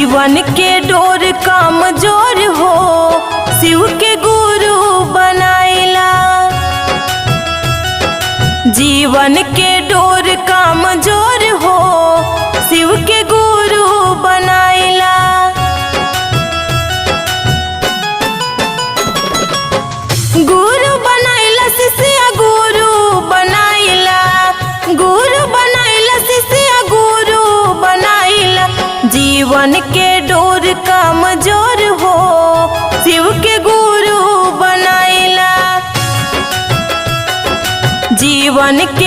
जीवन के डोर कमजोर हो शिव के गुरु बनाइला। जीवन के डोर कमजोर हो शिव के गुरु बनाइला। गुरु बनाइला शिष्य गुरु बनाइला। गुरु बनाइला शिष्य गुरु बनाइला। जीवन के डोर कमजोर हो शिव के गुरु बनाइला। जीवन के